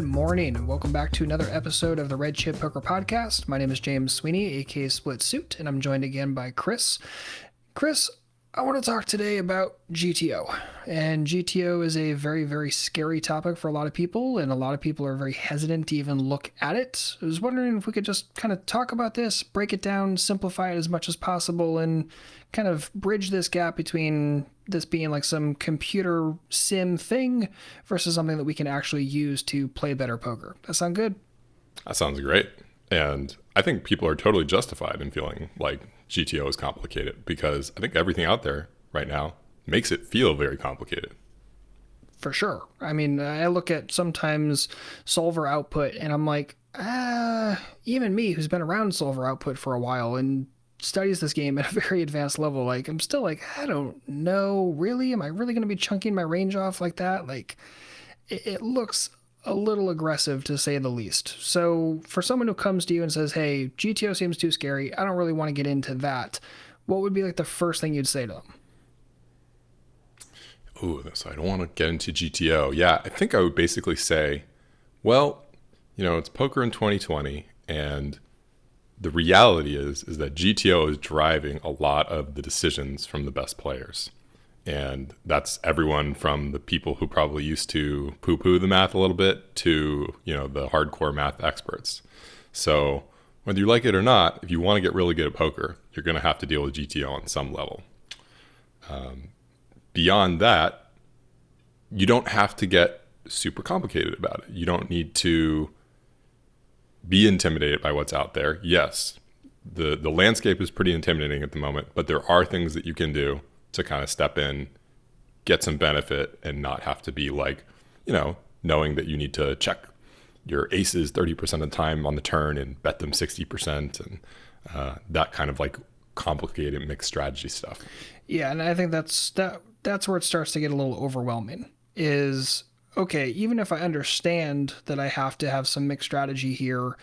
Good morning, and welcome back to another episode of the Red Chip Poker Podcast. My name is James Sweeney, aka Split Suit, and I'm joined again by Chris. Chris, I want to talk today about GTO. And GTO is a very, very scary topic for a lot of people, and a lot of people are very hesitant to even look at it. I was wondering if we could just kind of talk about this, break it down, simplify it as much as possible, and kind of bridge this gap between this being like some computer sim thing versus something that we can actually use to play better poker. That sound good? That sounds great. And I think people are totally justified in feeling like GTO is complicated because I think everything out there right now makes it feel very complicated. For sure. I mean, I look at sometimes solver output and I'm like, even me who's been around solver output for a while and studies this game at a very advanced level, like I'm still like, I don't know, really? Am I really going to be chunking my range off like that? Like it looks a little aggressive to say the least. So for someone who comes to you and says, hey, GTO seems too scary, I don't really want to get into that, what would be like the first thing you'd say to them? Ooh, so I don't want to get into GTO. Yeah, I think I would basically say, well, it's poker in 2020, and the reality is that GTO is driving a lot of the decisions from the best players. And that's everyone from the people who probably used to poo-poo the math a little bit to, the hardcore math experts. So whether you like it or not, if you want to get really good at poker, you're going to have to deal with GTO on some level. Beyond that, you don't have to get super complicated about it. You don't need to be intimidated by what's out there. Yes, the landscape is pretty intimidating at the moment, but there are things that you can do to kind of step in, get some benefit, and not have to be like, knowing that you need to check your aces 30% of the time on the turn and bet them 60% and that kind of like complicated mixed strategy stuff. Yeah, and I think that's where it starts to get a little overwhelming is, okay, even if I understand that I have to have some mixed strategy here,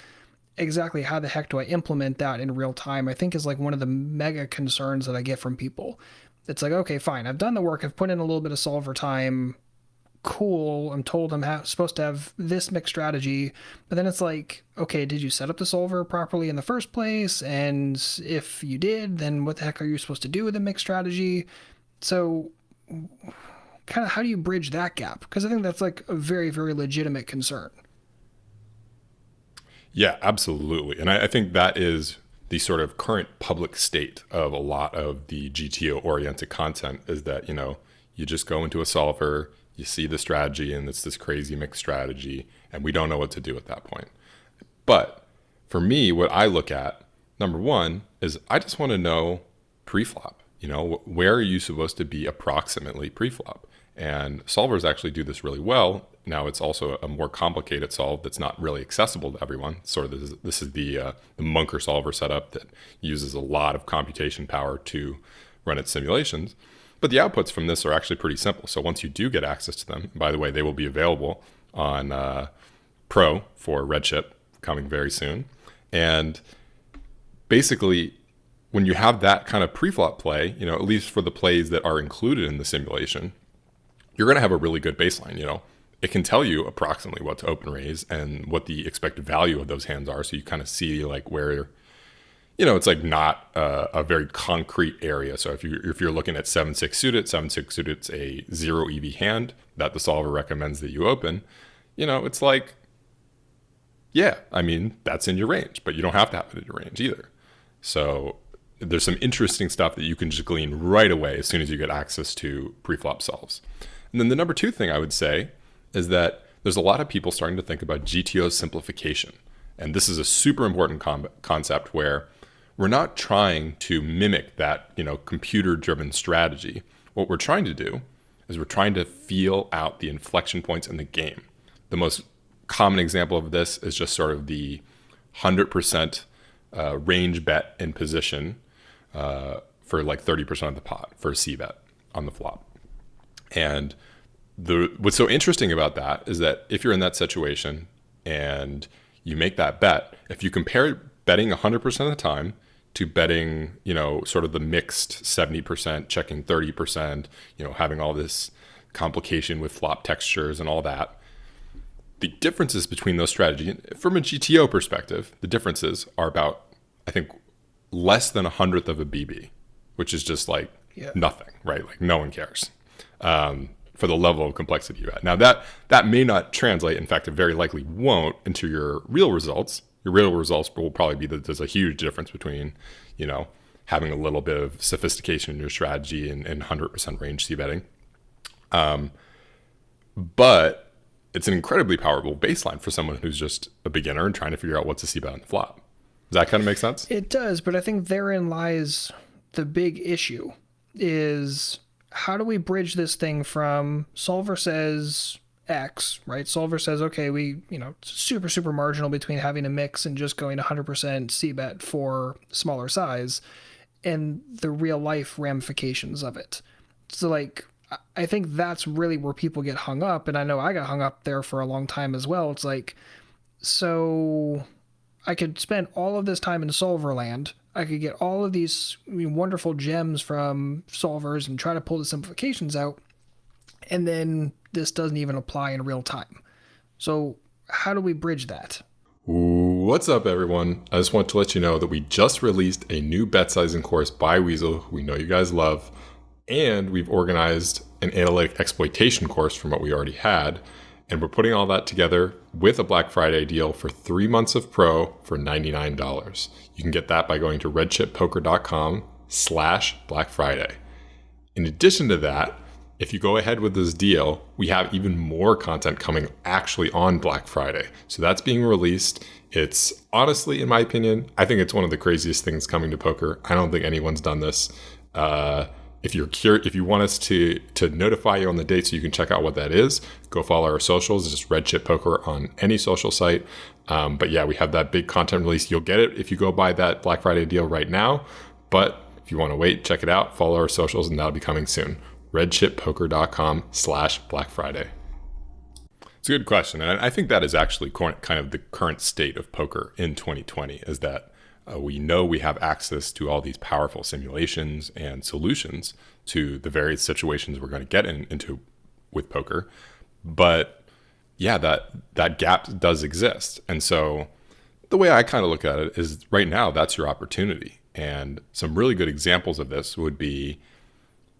exactly how the heck do I implement that in real time, I think is like one of the mega concerns that I get from people. It's like, okay, fine, I've done the work, I've put in a little bit of solver time, cool, I'm told I'm supposed to have this mixed strategy, but then it's like, okay, did you set up the solver properly in the first place? And if you did, then what the heck are you supposed to do with the mixed strategy? So kind of how do you bridge that gap? Because I think that's like a very, very legitimate concern. Yeah, absolutely. And I think that is the sort of current public state of a lot of the GTO-oriented content is that, you just go into a solver, you see the strategy, and it's this crazy mixed strategy, and we don't know what to do at that point. But for me, what I look at, number one, is I just want to know pre-flop. Where are you supposed to be approximately pre-flop? And solvers actually do this really well. Now it's also a more complicated solve that's not really accessible to everyone. Sort of this is the Munker solver setup that uses a lot of computation power to run its simulations. But the outputs from this are actually pretty simple. So once you do get access to them, by the way, they will be available on Pro for Redshift coming very soon. And basically, when you have that kind of pre-flop play, at least for the plays that are included in the simulation, you're going to have a really good baseline. It can tell you approximately what to open raise and what the expected value of those hands are. So you kind of see like where, it's like not a very concrete area. So if you're looking at 7-6 suited, 7-6 suited's a 0 EV hand that the solver recommends that you open, it's like, yeah, I mean, that's in your range, but you don't have to have it in your range either. So there's some interesting stuff that you can just glean right away as soon as you get access to pre-flop solves. And then the number two thing I would say is that there's a lot of people starting to think about GTO simplification. And this is a super important concept where we're not trying to mimic that, computer-driven strategy. What we're trying to do is we're trying to feel out the inflection points in the game. The most common example of this is just sort of the 100% range bet in position for like 30% of the pot for a C bet on the flop. And what's so interesting about that is that if you're in that situation and you make that bet, if you compare betting 100% of the time to betting, sort of the mixed 70%, checking 30%, having all this complication with flop textures and all that, the differences between those strategies, from a GTO perspective, the differences are about, I think, less than 1/100th of a BB, which is just like nothing, right? Like no one cares for the level of complexity you add. Now that may not translate, in fact, it very likely won't, into your real results. Your real results will probably be that there's a huge difference between, having a little bit of sophistication in your strategy and 100% range c-betting. But it's an incredibly powerful baseline for someone who's just a beginner and trying to figure out what to c-bet on the flop. Does that kind of make sense? It does, but I think therein lies the big issue, is how do we bridge this thing from solver says X, right? Solver says, okay, super, super marginal between having a mix and just going 100% c-bet for smaller size, and the real life ramifications of it. So like, I think that's really where people get hung up. And I know I got hung up there for a long time as well. It's like, so I could spend all of this time in solver land. I could get all of these wonderful gems from solvers and try to pull the simplifications out. And then this doesn't even apply in real time. So how do we bridge that? What's up, everyone? I just want to let you know that we just released a new bet sizing course by Weasel, who we know you guys love. And we've organized an analytic exploitation course from what we already had. And we're putting all that together with a Black Friday deal for 3 months of pro for $99. You can get that by going to redchippoker.com/Black Friday. In addition to that, if you go ahead with this deal, we have even more content coming actually on Black Friday. So that's being released. It's honestly, in my opinion, I think it's one of the craziest things coming to poker. I don't think anyone's done this. If you're curious, if you want us to notify you on the date so you can check out what that is, go follow our socials. It's just Red Chip Poker on any social site. But yeah, we have that big content release. You'll get it if you go buy that Black Friday deal right now. But if you want to wait, check it out. Follow our socials, and that'll be coming soon. redchippoker.com/Black Friday. It's a good question. And I think that is actually kind of the current state of poker in 2020, is that we know we have access to all these powerful simulations and solutions to the various situations we're going to get into with poker. But yeah, that gap does exist. And so the way I kind of look at it is right now, that's your opportunity. And some really good examples of this would be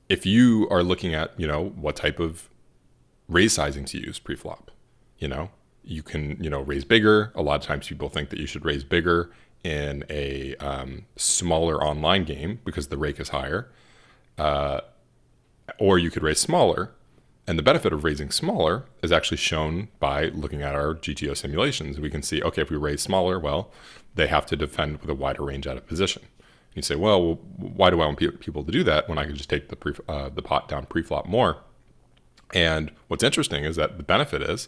if you are looking at, what type of raise sizing to use pre-flop. You can, raise bigger. A lot of times people think that you should raise bigger in a smaller online game because the rake is higher, or you could raise smaller. And the benefit of raising smaller is actually shown by looking at our GTO simulations. We can see, okay, if we raise smaller, well, they have to defend with a wider range out of position. You say, well, why do I want people to do that when I could just take the pot down pre-flop more? And what's interesting is that the benefit is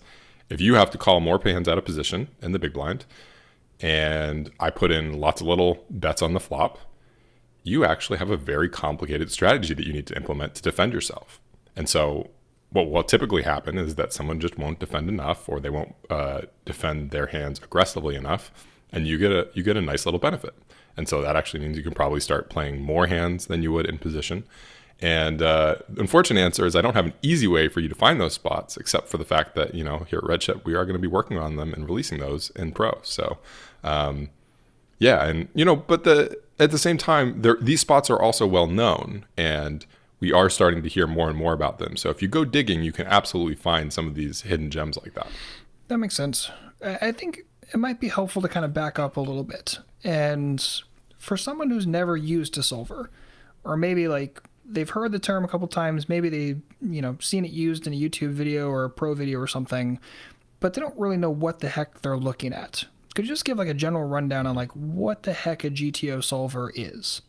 if you have to call more hands out of position in the big blind, and I put in lots of little bets on the flop, you actually have a very complicated strategy that you need to implement to defend yourself. And so what will typically happen is that someone just won't defend enough, or they won't defend their hands aggressively enough, and you get a nice little benefit. And so that actually means you can probably start playing more hands than you would in position. And the unfortunate answer is I don't have an easy way for you to find those spots, except for the fact that, here at Red Chip, we are going to be working on them and releasing those in pro. So, yeah. And, but at the same time, these spots are also well known, and we are starting to hear more and more about them. So if you go digging, you can absolutely find some of these hidden gems like that. That makes sense. I think it might be helpful to kind of back up a little bit. And for someone who's never used a solver, or maybe like they've heard the term a couple times, maybe they, seen it used in a YouTube video or a pro video or something, but they don't really know what the heck they're looking at. Could you just give like a general rundown on like what the heck a GTO solver is?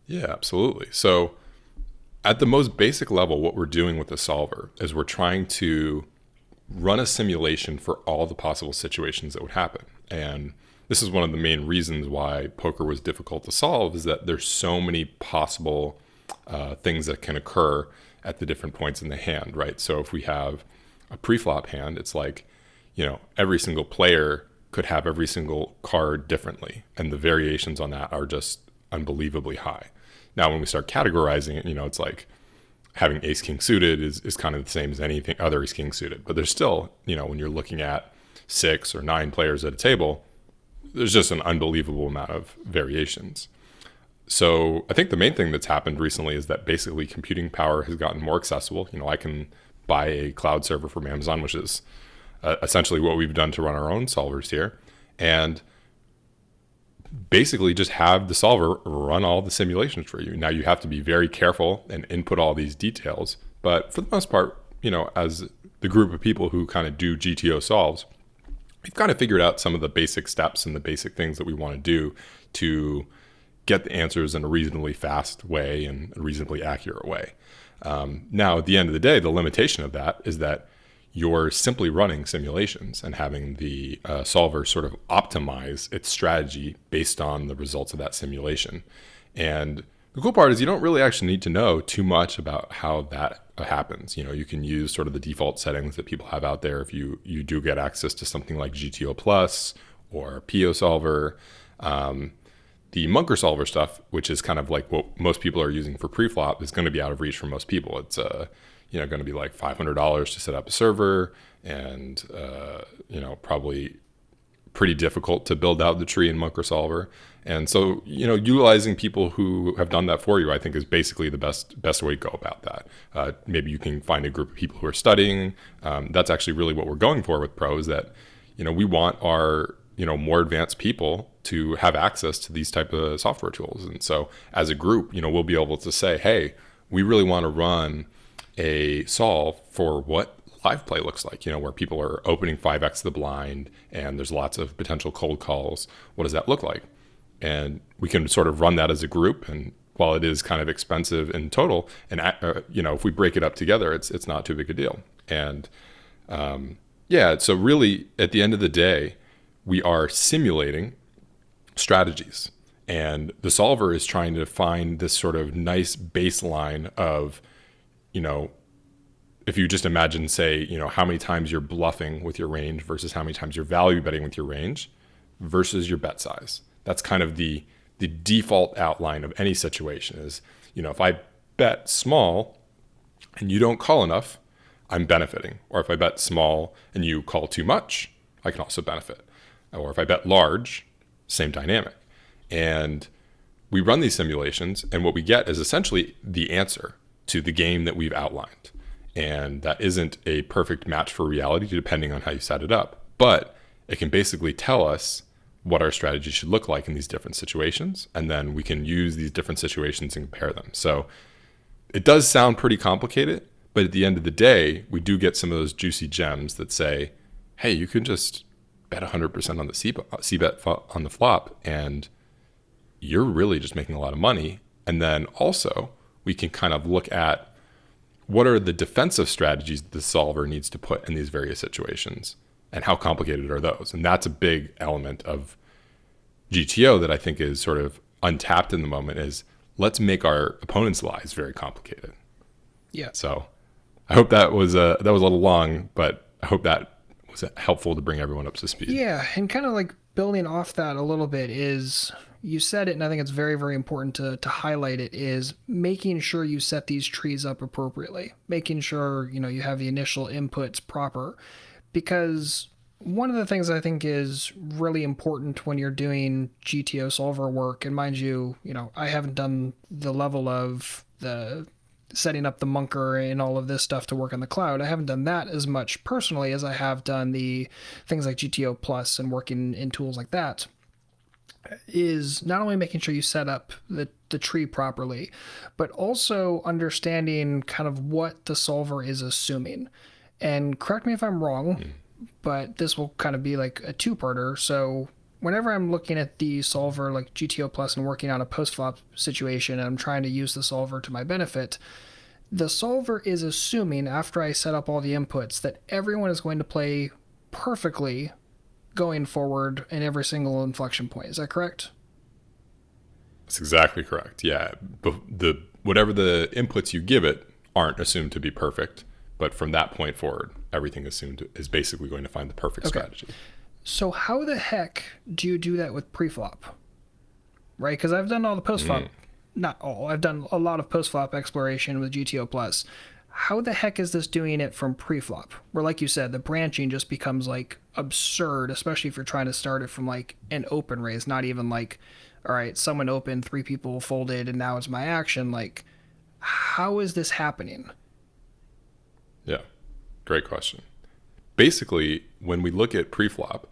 Yeah, absolutely. So at the most basic level, what we're doing with the solver is we're trying to run a simulation for all the possible situations that would happen. And this is one of the main reasons why poker was difficult to solve, is that there's so many possible things that can occur at the different points in the hand, right? So if we have a pre-flop hand, it's like, every single player could have every single card differently, and the variations on that are just unbelievably high. Now, when we start categorizing it, it's like, having ace king suited is kind of the same as anything other ace king suited. But there's still, when you're looking at 6 or 9 players at a table, there's just an unbelievable amount of variations. So I think the main thing that's happened recently is that basically computing power has gotten more accessible. I can buy a cloud server from Amazon, which is essentially what we've done to run our own solvers here, and basically just have the solver run all the simulations for you. Now you have to be very careful and input all these details, but for the most part, as the group of people who kind of do GTO solves, we've kind of figured out some of the basic steps and the basic things that we want to do to get the answers in a reasonably fast way and a reasonably accurate way. Now, at the end of the day, the limitation of that is that you're simply running simulations and having the solver sort of optimize its strategy based on the results of that simulation. And the cool part is you don't really actually need to know too much about how that happens. You can use sort of the default settings that people have out there if you do get access to something like GTO Plus or PO Solver. The Munker Solver stuff, which is kind of like what most people are using for preflop, is going to be out of reach for most people. It's going to be like $500 to set up a server, and probably pretty difficult to build out the tree in Munker Solver. And so utilizing people who have done that for you, I think, is basically the best way to go about that. Maybe you can find a group of people who are studying. That's actually really what we're going for with Pro, is that we want our more advanced people to have access to these type of software tools. And so as a group, we'll be able to say, hey, we really want to run a solve for what live play looks like, where people are opening 5x the blind and there's lots of potential cold calls. What does that look like? And we can sort of run that as a group. And while it is kind of expensive in total, and if we break it up together, it's not too big a deal. And so really at the end of the day, we are simulating strategies, and the solver is trying to find this sort of nice baseline of, if you just imagine, say, how many times you're bluffing with your range versus how many times you're value betting with your range versus your bet size. That's kind of the default outline of any situation is, if I bet small and you don't call enough, I'm benefiting. Or if I bet small and you call too much, I can also benefit. Or if I bet large, same dynamic. And we run these simulations, and what we get is essentially the answer to the game that we've outlined. And that isn't a perfect match for reality, depending on how you set it up. But it can basically tell us what our strategy should look like in these different situations. And then we can use these different situations and compare them. So it does sound pretty complicated, but at the end of the day, we do get some of those juicy gems that say, hey, you can just bet 100% on the C-bet on the flop, and you're really just making a lot of money. And then also, we can kind of look at what are the defensive strategies the solver needs to put in these various situations, and how complicated are those? And that's a big element of GTO that I think is sort of untapped in the moment, is let's make our opponents' lives very complicated. Yeah. So I hope that was a little long, but I hope that was helpful to bring everyone up to speed. Yeah, and kind of like building off that a little bit is, you said it, and I think it's very, very important to highlight it, is making sure you set these trees up appropriately, making sure, you have the initial inputs proper, because one of the things I think is really important when you're doing GTO solver work, and mind you, I haven't done the level of the setting up the Munker and all of this stuff to work on the cloud. I haven't done that as much personally as I have done the things like GTO Plus and working in tools like that. Is not only making sure you set up the tree properly, but also understanding kind of what the solver is assuming. And correct me if I'm wrong, but this will kind of be like a two-parter. So whenever I'm looking at the solver like GTO Plus and working on a post-flop situation, and I'm trying to use the solver to my benefit, the solver is assuming, after I set up all the inputs, that everyone is going to play perfectly going forward in every single inflection point. Is that correct? That's exactly correct. Yeah. Whatever the inputs you give it aren't assumed to be perfect, but from that point forward, everything is basically going to find the perfect strategy. So how the heck do you do that with preflop? Right? Because I've done all the post-flop not all. I've done a lot of post-flop exploration with GTO Plus. How the heck is this doing it from pre-flop? Where, like you said, the branching just becomes like absurd, especially if you're trying to start it from like an open raise, not even like, all right, someone opened, three people folded, and now it's my action. Like, how is this happening? Yeah, great question. Basically, when we look at pre-flop,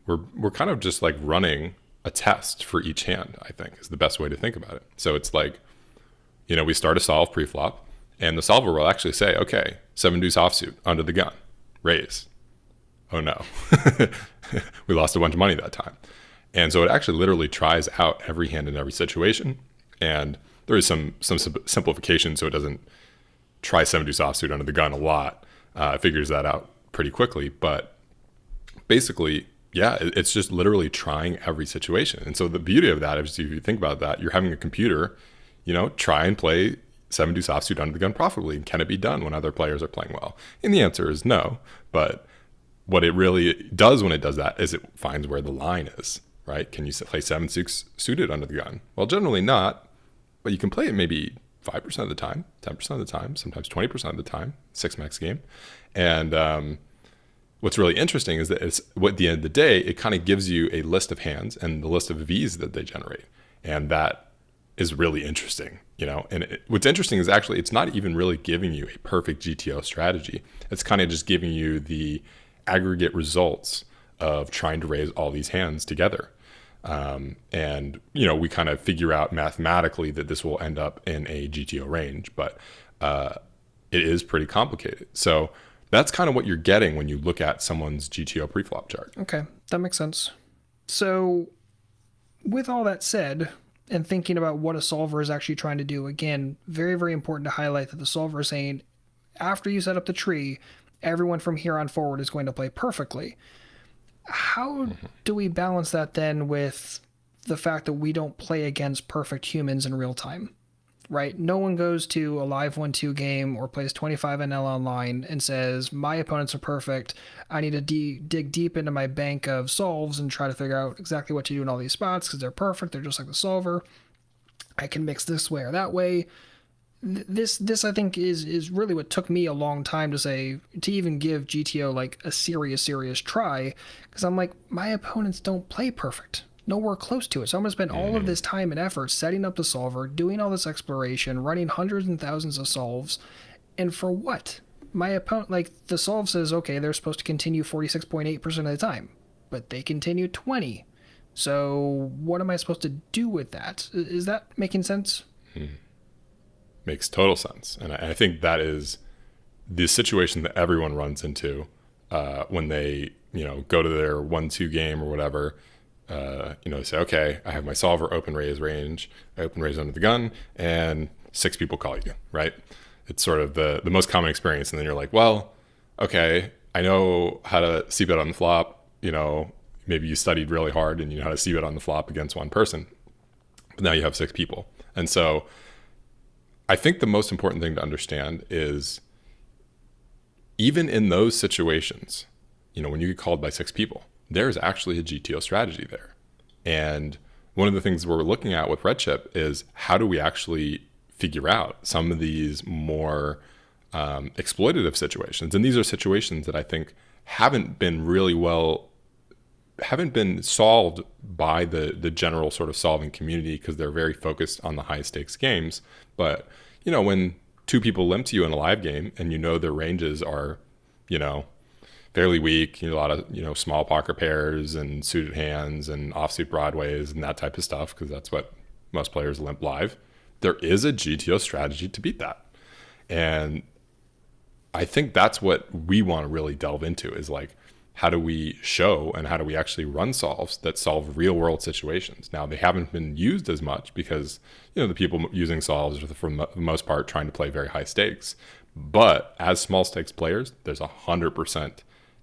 we're kind of just like running a test for each hand, I think is the best way to think about it. So it's like, we start a solve pre-flop, and the solver will actually say, okay, 7 deuce offsuit under the gun, raise. Oh no, we lost a bunch of money that time. And so it actually literally tries out every hand in every situation. And there is some simplification, so it doesn't try 7 deuce offsuit under the gun a lot. It figures that out pretty quickly. But basically, yeah, it's just literally trying every situation. And so the beauty of that is, if you think about that, you're having a computer, try and play 7 deuce offsuit under the gun profitably. And can it be done when other players are playing well? And the answer is no. But what it really does when it does that is it finds where the line is, right? Can you play 7 suited under the gun? Well, generally not, but you can play it maybe 5% of the time, 10% of the time, sometimes 20% of the time, 6-max game. And what's really interesting is that at the end of the day, it kind of gives you a list of hands and the list of Vs that they generate. And that is really interesting, And what's interesting is actually it's not even really giving you a perfect GTO strategy. It's kind of just giving you the aggregate results of trying to raise all these hands together. And we kind of figure out mathematically that this will end up in a GTO range, but it is pretty complicated. So that's kind of what you're getting when you look at someone's GTO preflop chart. Okay, that makes sense. So with all that said, and thinking about what a solver is actually trying to do, again, very, very important to highlight that the solver is saying, after you set up the tree, everyone from here on forward is going to play perfectly. How do we balance that then with the fact that we don't play against perfect humans in real time, right? No one goes to a live 1-2 game or plays 25 NL online and says, my opponents are perfect. I need to dig deep into my bank of solves and try to figure out exactly what to do in all these spots because they're perfect. They're just like the solver. I can mix this way or that way. This I think is really what took me a long time to even give GTO like a serious try, because I'm like, my opponents don't play perfect, nowhere close to it. So I'm gonna spend all of this time and effort setting up the solver, doing all this exploration, running hundreds and thousands of solves, and for what? My opponent, like, the solve says, okay, they're supposed to continue 46.8% of the time, but they continue 20. So what am I supposed to do with that? Is that making sense? Makes total sense. And I think that is the situation that everyone runs into when they, go to their 1-2 game or whatever. They say, okay, I have my solver open raise range, I open raise under the gun, and 6 people call you, right? It's sort of the most common experience. And then you're like, well, okay, I know how to c-bet on the flop. Maybe you studied really hard and you know how to c-bet on the flop against one person. But now you have 6 people. And so I think the most important thing to understand is, even in those situations, when you get called by 6 people, there's actually a GTO strategy there. And one of the things we're looking at with Redchip is, how do we actually figure out some of these more exploitative situations? And these are situations that I think haven't been solved by the general sort of solving community, because they're very focused on the high stakes games. But, when 2 people limp to you in a live game and their ranges are, fairly weak, a lot of, small pocket pairs and suited hands and offsuit broadways and that type of stuff, because that's what most players limp live, there is a GTO strategy to beat that. And I think that's what we want to really delve into, is like, how do we show and how do we actually run solves that solve real world situations? Now, they haven't been used as much because, the people using solves are, for the most part, trying to play very high stakes. But as small stakes players, there's 100%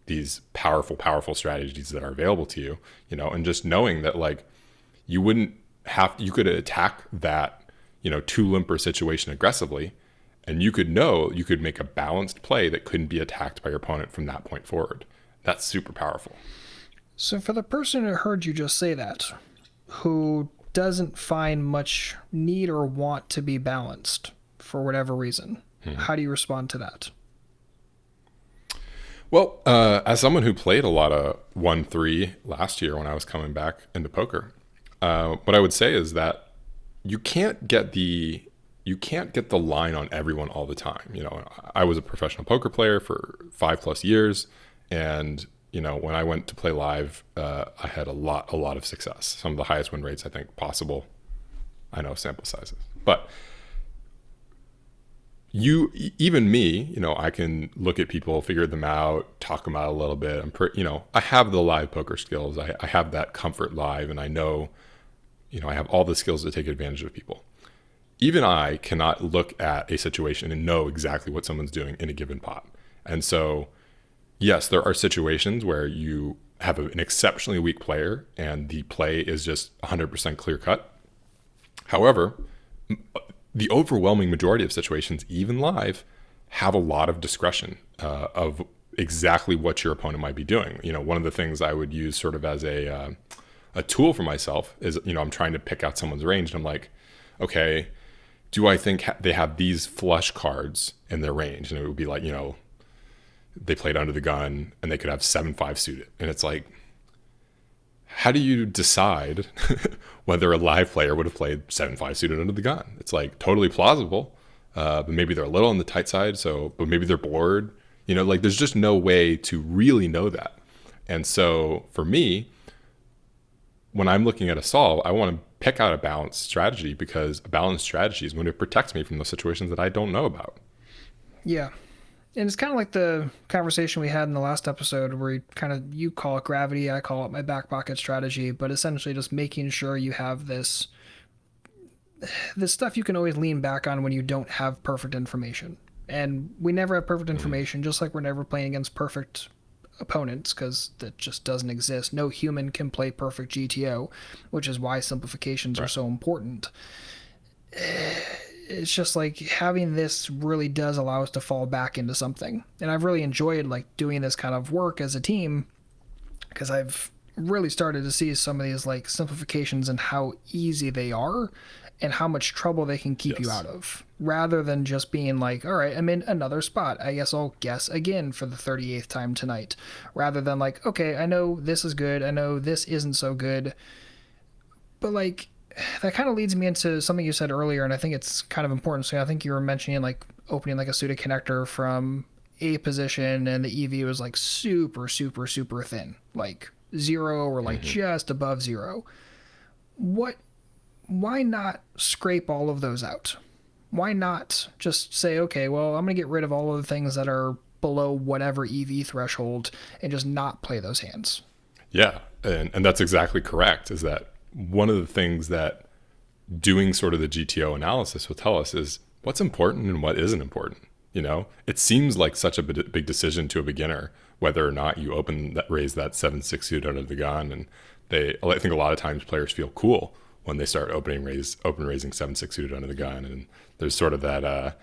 these powerful strategies that are available to you, and just knowing that, like, you could attack that, 2 limper situation aggressively, and you could make a balanced play that couldn't be attacked by your opponent from that point forward. That's super powerful. So for the person who heard you just say that, who doesn't find much need or want to be balanced for whatever reason. How do you respond to that? Well, as someone who played a lot of 1-3 last year when I was coming back into poker, what I would say is that you can't get the line on everyone all the time. You know, I was a professional poker player for 5+ years, and you know, when I went to play live, I had a lot of success. Some of the highest win rates I think possible. I know sample sizes, but even me, you know, I can look at people, figure them out, talk them out a little bit. I have the live poker skills. I have that comfort live, and I know, you know, I have all the skills to take advantage of people. Even I cannot look at a situation and know exactly what someone's doing in a given pot. And so, yes, there are situations where you have an exceptionally weak player and the play is just 100% clear cut. However, the overwhelming majority of situations, even live, have a lot of discretion of exactly what your opponent might be doing. You know, one of the things I would use sort of as a tool for myself is, you know, I'm trying to pick out someone's range, and I'm like, okay, do I think they have these flush cards in their range? And it would be like, you know, they played under the gun and they could have 7-5 suited. And it's like, how do you decide whether a live player would have played 7-5 suited under the gun? It's like totally plausible, but maybe they're a little on the tight side. But maybe they're bored. You know, like there's just no way to really know that. And so for me, when I'm looking at a solve, I want to pick out a balanced strategy, because a balanced strategy is going to protect me from those situations that I don't know about. Yeah. And it's kind of like the conversation we had in the last episode where you call it gravity, I call it my back pocket strategy, but essentially just making sure you have this stuff you can always lean back on when you don't have perfect information. And we never have perfect information, just like we're never playing against perfect opponents, because that just doesn't exist. No human can play perfect GTO, which is why simplifications are so important. It's just like having this really does allow us to fall back into something. And I've really enjoyed like doing this kind of work as a team, because I've really started to see some of these like simplifications and how easy they are and how much trouble they can keep you out of, rather than just being like, all right, I'm in another spot, I guess I'll guess again for the 38th time tonight, rather than like, okay, I know this is good, I know this isn't so good. But like, that kind of leads me into something you said earlier, and I think it's kind of important. So I think you were mentioning like opening like a suited connector from a position, and the EV was like super thin, like 0 or like just above 0. Why not scrape all of those out? Why not just say, okay, well, I'm going to get rid of all of the things that are below whatever EV threshold and just not play those hands? Yeah, and that's exactly correct, is that one of the things that doing sort of the GTO analysis will tell us is what's important and what isn't important. You know, it seems like such a big decision to a beginner whether or not you raise that 7-6 suit out of the gun. And I think a lot of times players feel cool when they start open raising 7-6 suited under the gun, and there's sort of that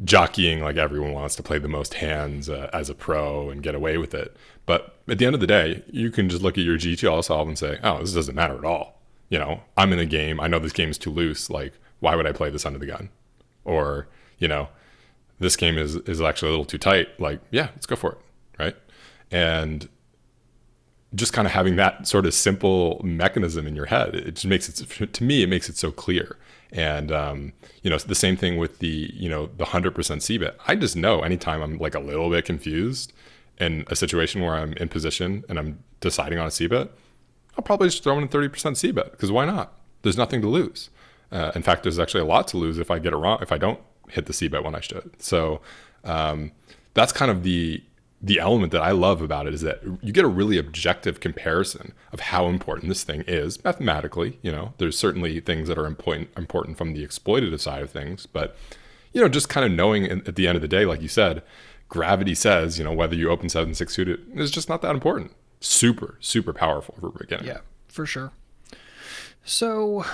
jockeying, like everyone wants to play the most hands as a pro and get away with it. But at the end of the day, you can just look at your GTO solve and say, oh, this doesn't matter at all. You know, I'm in a game, I know this game is too loose, like why would I play this under the gun? Or, you know, this game is actually a little too tight, like, yeah, let's go for it, right? And just kind of having that sort of simple mechanism in your head, it just makes it, to me, it makes it so clear. And, you know, the same thing with the 100% C-bet. I just know anytime I'm like a little bit confused in a situation where I'm in position and I'm deciding on a C-bet, I'll probably just throw in a 30% C-bet, because why not? There's nothing to lose. In fact, there's actually a lot to lose if I get it wrong, if I don't hit the C-bet when I should. So that's kind of the element that I love about it, is that you get a really objective comparison of how important this thing is mathematically. You know, there's certainly things that are important from the exploitative side of things, but, you know, just kind of knowing at the end of the day, like you said, gravity says, you know, whether you open 7-6 suited is just not that important. Super powerful for a beginner. Yeah, for sure. So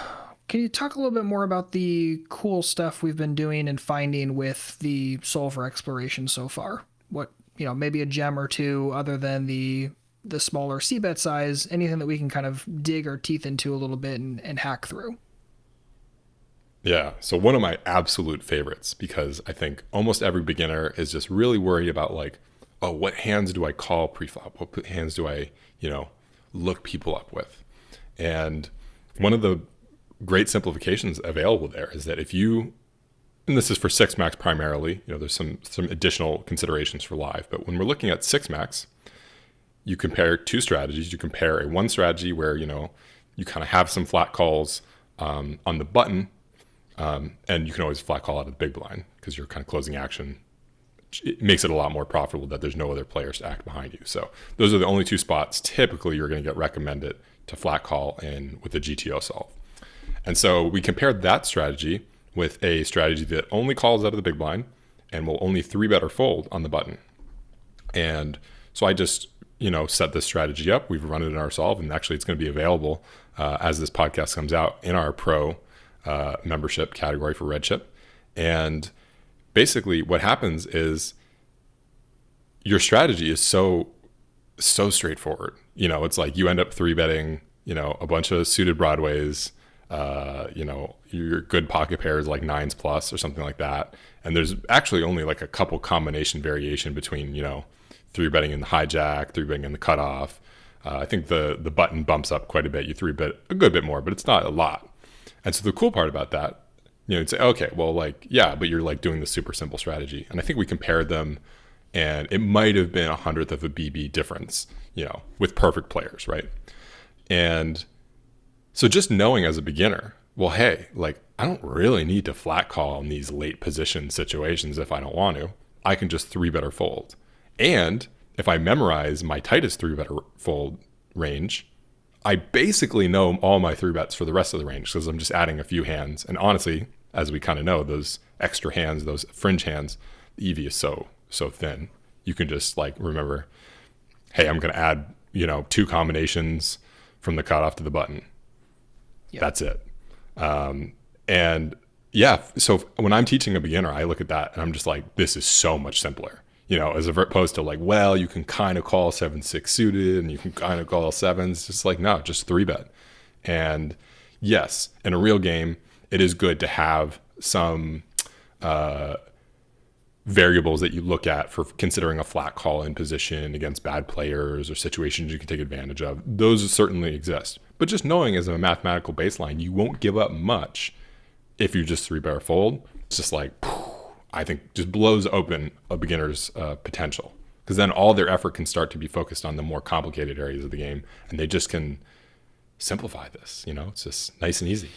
can you talk a little bit more about the cool stuff we've been doing and finding with the solver exploration so far? What, you know, maybe a gem or two other than the the smaller C bet size, anything that we can kind of dig our teeth into a little bit and hack through. Yeah. So one of my absolute favorites, because I think almost every beginner is just really worried about like, oh, what hands do I call preflop? What hands do I, look people up with? And one of the great simplifications available there is that if you, and this is for 6-max primarily, there's some additional considerations for live, but when we're looking at 6-max, you compare two strategies. You compare a one strategy where, you kind of have some flat calls on the button, and you can always flat call out of the big blind because you're kind of closing action. It makes it a lot more profitable that there's no other players to act behind you. So those are the only two spots typically you're going to get recommended to flat call in with the GTO solve. And so we compared that strategy with a strategy that only calls out of the big blind and will only 3-bet or fold on the button. And so I just, set this strategy up. We've run it in our solve, and actually it's going to be available as this podcast comes out in our pro membership category for Redship. And basically what happens is your strategy is so straightforward. It's like you end up 3-betting, a bunch of suited broadways, your good pocket pairs like 9s plus or something like that. And there's actually only like a couple combination variation between, 3-betting in the hijack, 3-betting in the cutoff. I think the button bumps up quite a bit. You 3-bet a good bit more, but it's not a lot. And so the cool part about that, you'd say, okay, well, like, yeah, but you're like doing the super simple strategy. And I think we compared them, and it might have been 1/100th of a BB difference, with perfect players, right? And so just knowing as a beginner, well, hey, like, I don't really need to flat call in these late position situations if I don't want to. I can just 3-bet or fold. And if I memorize my tightest 3-bet or fold range, I basically know all my 3-bets for the rest of the range because I'm just adding a few hands. And honestly, as we kind of know, those extra hands, those fringe hands, the EV is so thin. You can just like remember, hey, I'm going to add, 2 combinations from the cutoff to the button. Yep. That's it. And yeah, so when I'm teaching a beginner, I look at that and I'm just like, this is so much simpler, as opposed to like, well, you can kind of call 7-6 suited and you can kind of call 7s. Just like, no, just 3-bet. And yes, in a real game, it is good to have some variables that you look at for considering a flat call in position against bad players or situations you can take advantage of. Those certainly exist. But just knowing as a mathematical baseline, you won't give up much if you just 3-bet or fold. It's just like, I think just blows open a beginner's potential, because then all their effort can start to be focused on the more complicated areas of the game, and they just can simplify this. It's just nice and easy.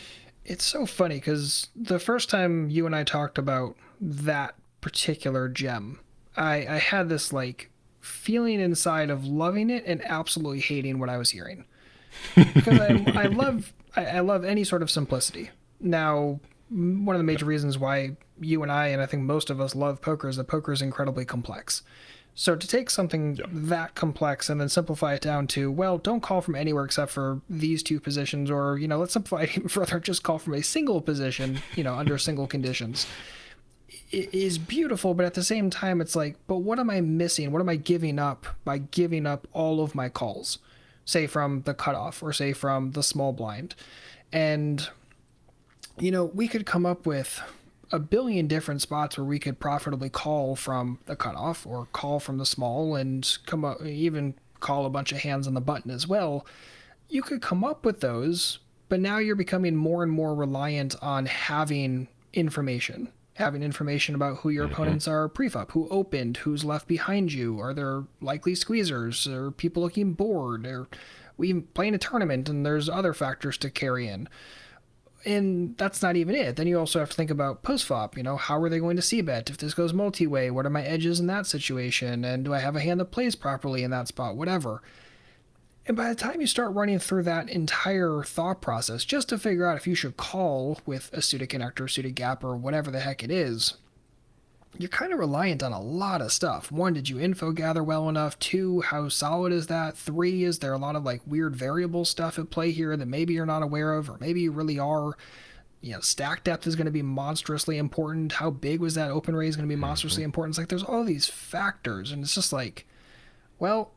It's so funny because the first time you and I talked about that particular gem, I had this like feeling inside of loving it and absolutely hating what I was hearing, because I love any sort of simplicity. Now, one of the major reasons why you and I think most of us love poker is that poker is incredibly complex. So to take something that complex and then simplify it down to, well, don't call from anywhere except for these 2 positions, or, let's simplify it even further, just call from a single position, under single conditions, it is beautiful. But at the same time, it's like, but what am I missing? What am I giving up by giving up all of my calls, say from the cutoff or say from the small blind? And, we could come up with a billion different spots where we could profitably call from the cutoff or call from the small and come up, even call a bunch of hands on the button as well. You could come up with those, but now you're becoming more and more reliant on having information about who your opponents are preflop, who opened, who's left behind you, are there likely squeezers, or people looking bored, or we playing a tournament and there's other factors to carry in. And that's not even it. Then you also have to think about post-flop. How are they going to c-bet? If this goes multi-way, what are my edges in that situation? And do I have a hand that plays properly in that spot? Whatever. And by the time you start running through that entire thought process, just to figure out if you should call with a suited connector, suited gap, or whatever the heck it is, you're kind of reliant on a lot of stuff. 1, did you info gather well enough? 2, how solid is that? 3, is there a lot of like weird variable stuff at play here that maybe you're not aware of, or maybe you really are? Stack depth is going to be monstrously important. How big was that open raise going to be monstrously important? It's like there's all these factors, and it's just like, well,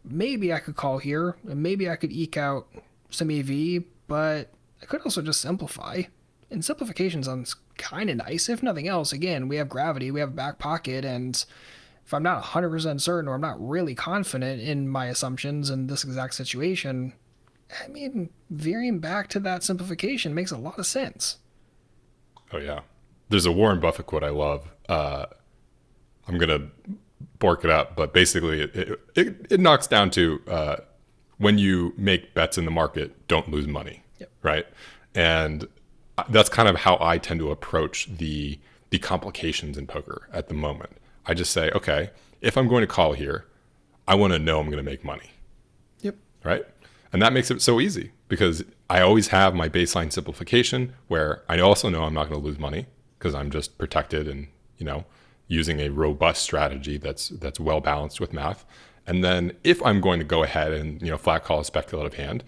maybe I could call here, and maybe I could eke out some EV, but I could also just simplify. And simplification sounds kind of nice. If nothing else, again, we have gravity, we have a back pocket, and if I'm not 100% certain or I'm not really confident in my assumptions in this exact situation, I mean, veering back to that simplification makes a lot of sense. Oh yeah. There's a Warren Buffett quote I love. I'm gonna bork it up, but basically it knocks down to when you make bets in the market, don't lose money, Yep. right? And that's kind of how I tend to approach the complications in poker at the moment. I just say, okay, if I'm going to call here, I want to know I'm going to make money, Yep. right? And that makes it so easy because I always have my baseline simplification where I also know I'm not going to lose money because I'm just protected and, using a robust strategy that's well balanced with math. And then if I'm going to go ahead and, flat call a speculative hand,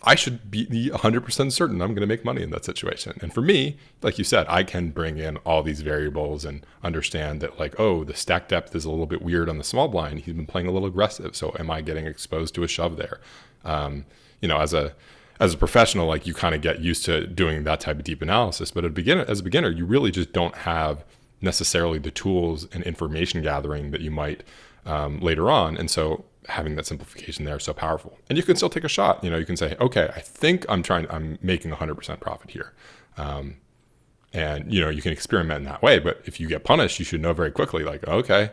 I should be 100% certain I'm going to make money in that situation. And for me, like you said, I can bring in all these variables and understand that like, oh, the stack depth is a little bit weird on the small blind. He's been playing a little aggressive. So am I getting exposed to a shove there? As a professional, like you kind of get used to doing that type of deep analysis. But as a beginner, you really just don't have necessarily the tools and information gathering that you might later on. And so having that simplification there is so powerful. And you can still take a shot. You can say, okay, I think I'm making 100% profit here. And you can experiment in that way. But if you get punished, you should know very quickly, like, okay,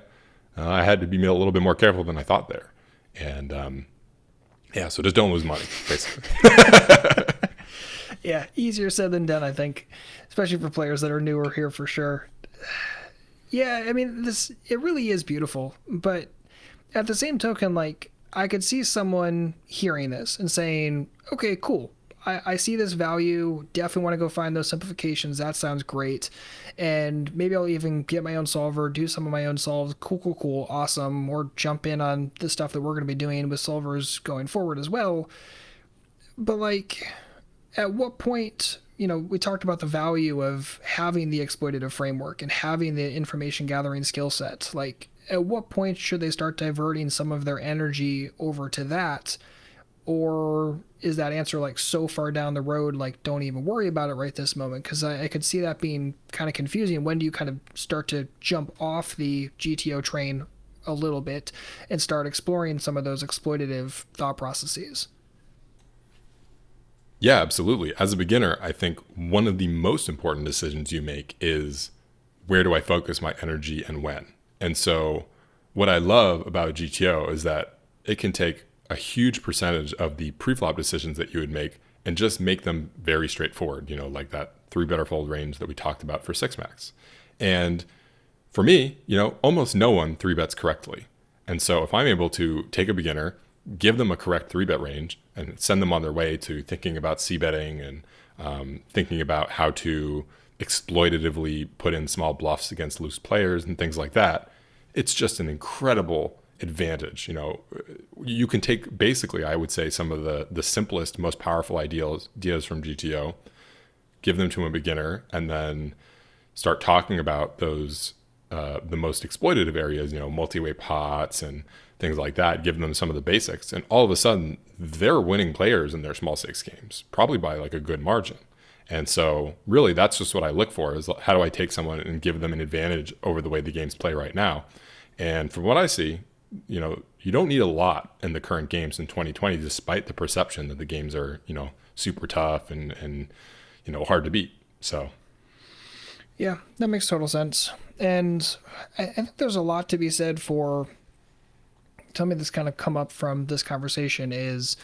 I had to be a little bit more careful than I thought there. And so just don't lose money, basically. Yeah, easier said than done, I think, especially for players that are newer here for sure. Yeah, I mean, it really is beautiful, but at the same token, like, I could see someone hearing this and saying, okay, cool. I see this value, definitely want to go find those simplifications. That sounds great. And maybe I'll even get my own solver, do some of my own solves. Cool, awesome. Or jump in on the stuff that we're going to be doing with solvers going forward as well. But, like, at what point, we talked about the value of having the exploitative framework and having the information gathering skill set. Like, at what point should they start diverting some of their energy over to that? Or is that answer like so far down the road, like don't even worry about it right this moment? Because I could see that being kind of confusing. When do you kind of start to jump off the GTO train a little bit and start exploring some of those exploitative thought processes? Yeah, absolutely. As a beginner, I think one of the most important decisions you make is where do I focus my energy and when? And so what I love about GTO is that it can take a huge percentage of the preflop decisions that you would make and just make them very straightforward, like that 3-better fold range that we talked about for 6-max. And for me, almost no one 3-bets correctly. And so if I'm able to take a beginner, give them a correct 3-bet range and send them on their way to thinking about c-betting and thinking about how to exploitatively put in small bluffs against loose players and things like that, it's just an incredible advantage. You can take basically, I would say, some of the simplest, most powerful ideas from GTO, give them to a beginner, and then start talking about those the most exploitative areas, multi-way pots and things like that, give them some of the basics, and all of a sudden they're winning players in their small stakes games, probably by like a good margin. And so really that's just what I look for, is how do I take someone and give them an advantage over the way the games play right now. And from what I see, you don't need a lot in the current games in 2020, despite the perception that the games are, super tough and hard to beat. So Yeah, that makes total sense. And I think there's a lot to be said for, tell me this kind of come up from this conversation, is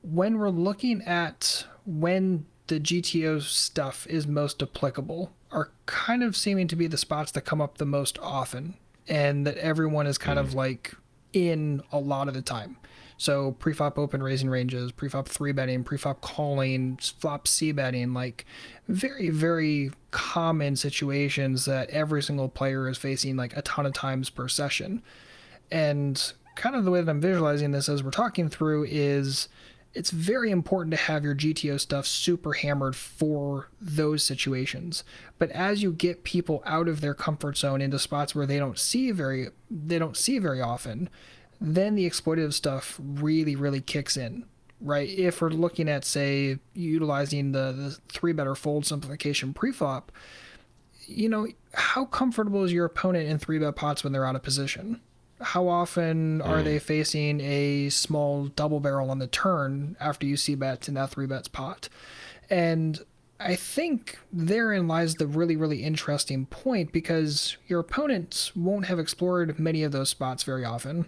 when we're looking at when the GTO stuff is most applicable are kind of seeming to be the spots that come up the most often, and that everyone is kind of like in a lot of the time. So preflop open raising ranges, preflop 3-betting, preflop calling, flop c-betting, like very, very common situations that every single player is facing like a ton of times per session. And kind of the way that I'm visualizing this as we're talking through is it's very important to have your GTO stuff super hammered for those situations. But as you get people out of their comfort zone into spots where they don't see very often, then the exploitative stuff really, really kicks in, right? If we're looking at, say, utilizing the three better fold simplification preflop, how comfortable is your opponent in three bet pots when they're out of position? How often are they facing a small double barrel on the turn after you see bet in that three bets pot? And I think therein lies the really, really interesting point, because your opponents won't have explored many of those spots very often.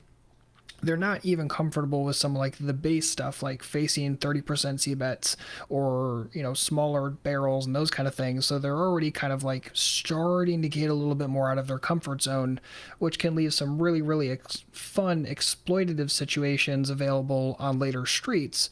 They're not even comfortable with some like the base stuff, like facing 30% C bets or, smaller barrels and those kind of things. So they're already kind of like starting to get a little bit more out of their comfort zone, which can leave some really, really fun exploitative situations available on later streets.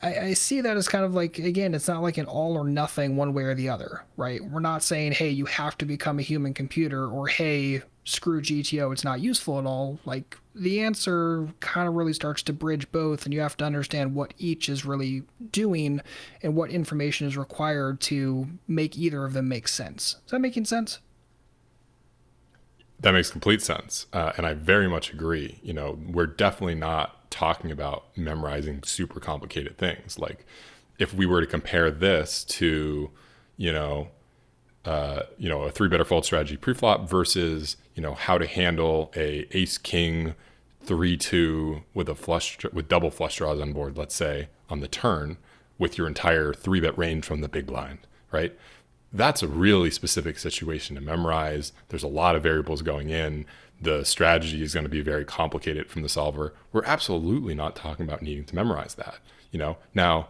I see that as kind of like, again, it's not like an all or nothing one way or the other, right? We're not saying, hey, you have to become a human computer, or hey, screw GTO, it's not useful at all. Like, the answer kind of really starts to bridge both, and you have to understand what each is really doing and what information is required to make either of them make sense. Is that making sense? That makes complete sense. And I very much agree. We're definitely not talking about memorizing super complicated things. Like, if we were to compare this to, a three better fold strategy preflop versus, how to handle a ace king 3-2 with with double flush draws on board, let's say on the turn, with your entire three bet range from the big blind, right? That's a really specific situation to memorize. There's a lot of variables going in. The strategy is going to be very complicated from the solver. We're absolutely not talking about needing to memorize that. Now,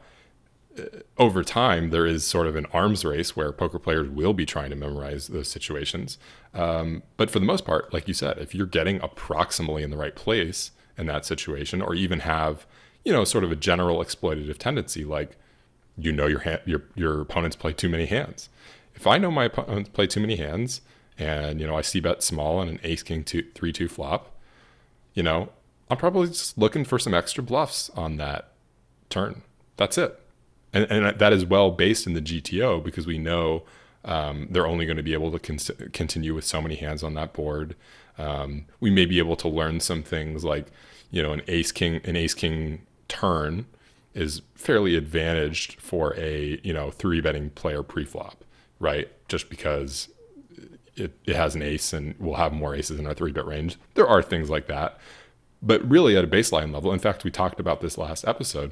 over time, there is sort of an arms race where poker players will be trying to memorize those situations. But for the most part, like you said, if you're getting approximately in the right place in that situation, or even have, sort of a general exploitative tendency, like, your opponents play too many hands. If I know my opponents play too many hands, and I see bet small on an ace king 3-2 flop, I'm probably just looking for some extra bluffs on that turn. That's it. And that is well based in the GTO, because we know they're only going to be able to continue with so many hands on that board. We may be able to learn some things like, an ace king turn is fairly advantaged for a, three betting player preflop, right? Just because it has an ace and we'll have more aces in our three bet range. There are things like that. But really at a baseline level, in fact, we talked about this last episode,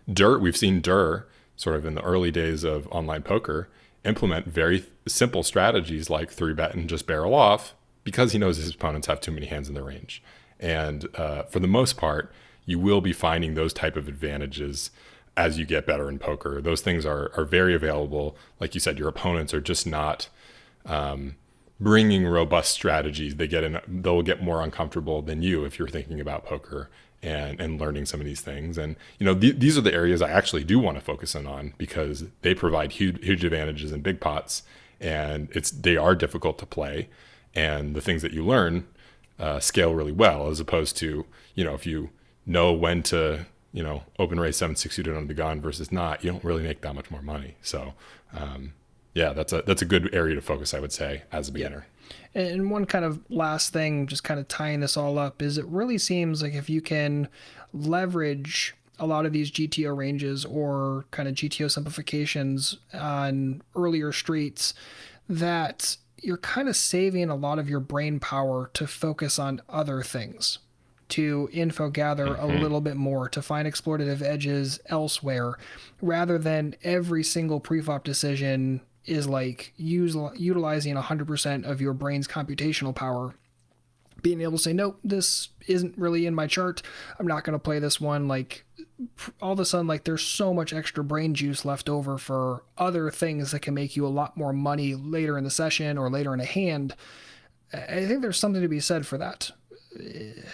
we've seen Durr sort of in the early days of online poker implement very simple strategies like three bet and just barrel off, because he knows his opponents have too many hands in the range. And for the most part, you will be finding those type of advantages as you get better in poker. Those things are very available. Like you said, your opponents are just not bringing robust strategies. They'll get more uncomfortable than you if you're thinking about poker and learning some of these things. And these are the areas I actually do want to focus in on, because they provide huge advantages in big pots, and they are difficult to play, and the things that you learn scale really well, as opposed to if you know when to open raise 7-6 suited under the gun versus not, you don't really make that much more money. So that's a good area to focus, I would say, as a beginner. And one kind of last thing, just kind of tying this all up, is it really seems like if you can leverage a lot of these GTO ranges or kind of GTO simplifications on earlier streets, that you're kind of saving a lot of your brain power to focus on other things, to info gather a little bit more, to find exploitative edges elsewhere, rather than every single preflop decision is like utilizing 100% of your brain's computational power. Being able to say, nope, this isn't really in my chart, I'm not going to play this one. Like, all of a sudden, like, there's so much extra brain juice left over for other things that can make you a lot more money later in the session or later in a hand. I think there's something to be said for that,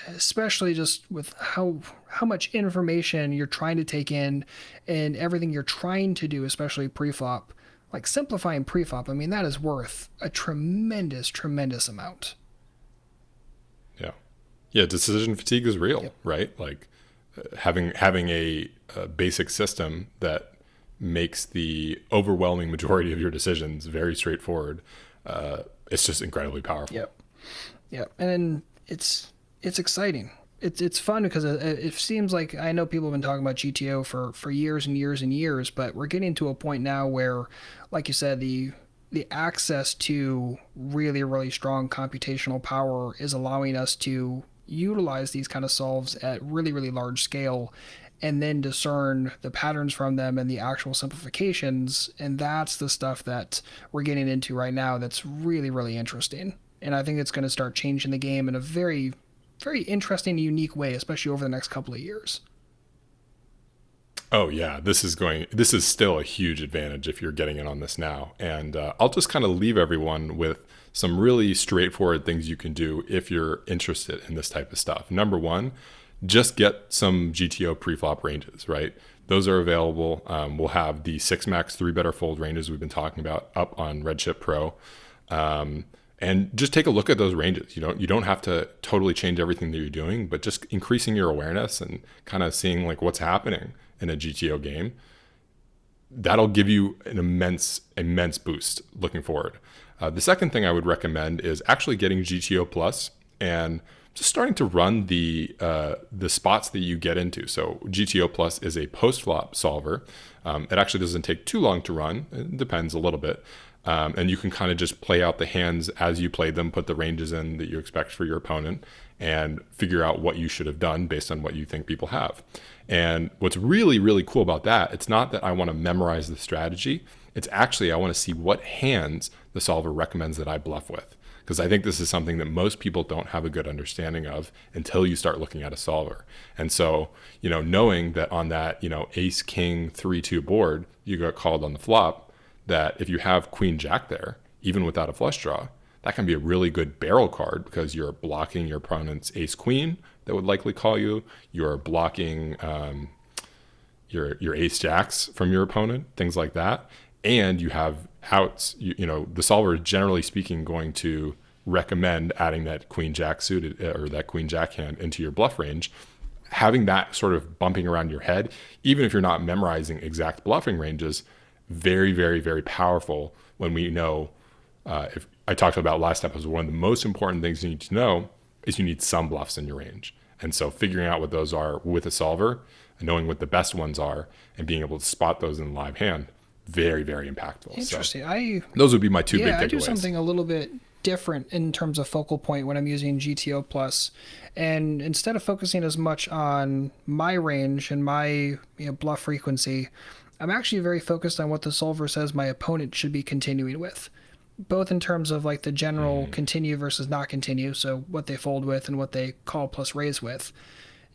especially just with how much information you're trying to take in and everything you're trying to do, especially preflop. Like, simplifying preflop, I mean, that is worth a tremendous amount. Yeah, decision fatigue is real, right? Like, having a basic system that makes the overwhelming majority of your decisions very straightforward, it's just incredibly powerful. Yep. And it's It's exciting. It's fun because it seems like I know people have been talking about GTO for years and years and years, but we're getting to a point now where, like you said, the access to really really strong computational power is allowing us to utilize these kind of solves at really really large scale and then discern the patterns from them and the actual simplifications, and that's the stuff that we're getting into right now that's really really interesting, and I think it's going to start changing the game in a very very interesting unique way, especially over the next couple of years. Oh yeah, this is still a huge advantage if you're getting in on this now. And I'll just kind of leave everyone with some really straightforward things you can do if you're interested in this type of stuff. Number one, just get some GTO preflop ranges, right? Those are available. We'll have the 6 max 3 better fold ranges we've been talking about up on Redshift Pro. And just take a look at those ranges. You don't have to totally change everything that you're doing, but just increasing your awareness and kind of seeing like what's happening in a GTO game. That'll give you an immense boost looking forward. The second thing I would recommend is actually getting GTO Plus and just starting to run the spots that you get into. So GTO Plus is a post-flop solver. It actually doesn't take too long to run. It depends a little bit. And you can kind of just play out the hands as you play them, put the ranges in that you expect for your opponent, and figure out what you should have done based on what you think people have. And what's really, really cool about that, it's not that I want to memorize the strategy. It's actually, I want to see what hands the solver recommends that I bluff with. Because I think this is something that most people don't have a good understanding of until you start looking at a solver. And so, knowing that on that, ace, king, 3-2 board, you got called on the flop, that if you have queen jack there, even without a flush draw, that can be a really good barrel card because you're blocking your opponent's ace queen that would likely call you. You're blocking your ace jacks from your opponent, things like that. And you have outs. The solver is generally speaking going to recommend adding that queen jack suited or that queen jack hand into your bluff range. Having that sort of bumping around your head, even if you're not memorizing exact bluffing ranges, very, very, very powerful when we know, if I talked about last episode, one of the most important things you need to know is you need some bluffs in your range. And so figuring out what those are with a solver and knowing what the best ones are and being able to spot those in live hand, very, very impactful. Interesting. So those would be my two big takeaways. I do something a little bit different in terms of focal point when I'm using GTO Plus. And instead of focusing as much on my range and my bluff frequency, I'm actually very focused on what the solver says my opponent should be continuing with, both in terms of like the general continue versus not continue, so what they fold with and what they call plus raise with.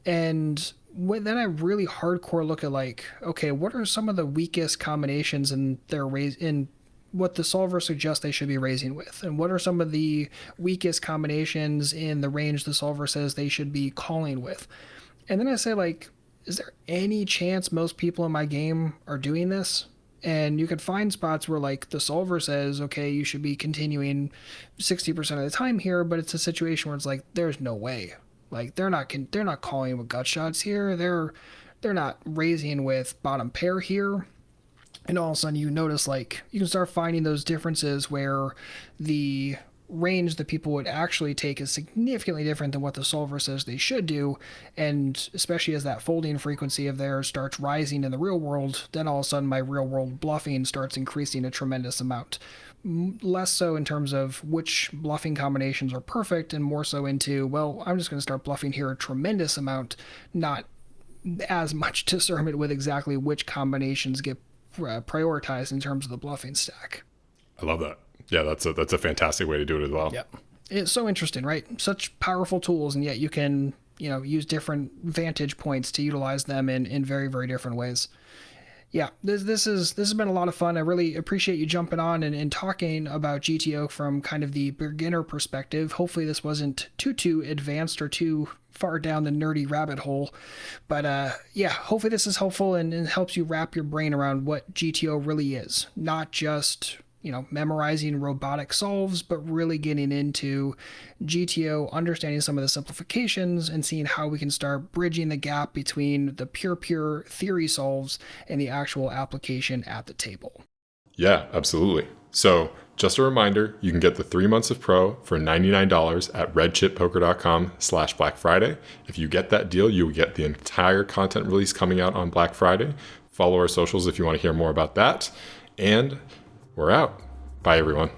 And then I really hardcore look at like, okay, what are some of the weakest combinations in their raise in what the solver suggests they should be raising with, and what are some of the weakest combinations in the range the solver says they should be calling with. And then I say like, is there any chance most people in my game are doing this? And you could find spots where like the solver says, okay, you should be continuing 60% of the time here, but it's a situation where it's like, there's no way. Like they're not calling with gut shots here. They're not raising with bottom pair here. And all of a sudden you notice like you can start finding those differences where the range that people would actually take is significantly different than what the solver says they should do. And especially as that folding frequency of theirs starts rising in the real world, then all of a sudden my real world bluffing starts increasing a tremendous amount. Less so in terms of which bluffing combinations are perfect, and more so into, well, I'm just going to start bluffing here a tremendous amount, not as much discernment with exactly which combinations get prioritized in terms of the bluffing stack. I love that. Yeah, that's a fantastic way to do it as well. Yeah. It's so interesting, right? Such powerful tools, and yet you can, use different vantage points to utilize them in very, very different ways. Yeah, this has been a lot of fun. I really appreciate you jumping on and talking about GTO from kind of the beginner perspective. Hopefully this wasn't too advanced or too far down the nerdy rabbit hole. But hopefully this is helpful and helps you wrap your brain around what GTO really is. Not just memorizing robotic solves, but really getting into GTO, understanding some of the simplifications, and seeing how we can start bridging the gap between the pure theory solves and the actual application at the table. Yeah, absolutely. So Just a reminder, you can get the 3 months of Pro for $99 at redchippoker.com/Black Friday. If you get that deal, you will get the entire content release coming out on Black Friday. Follow our socials if you want to hear more about that. And we're out. Bye, everyone.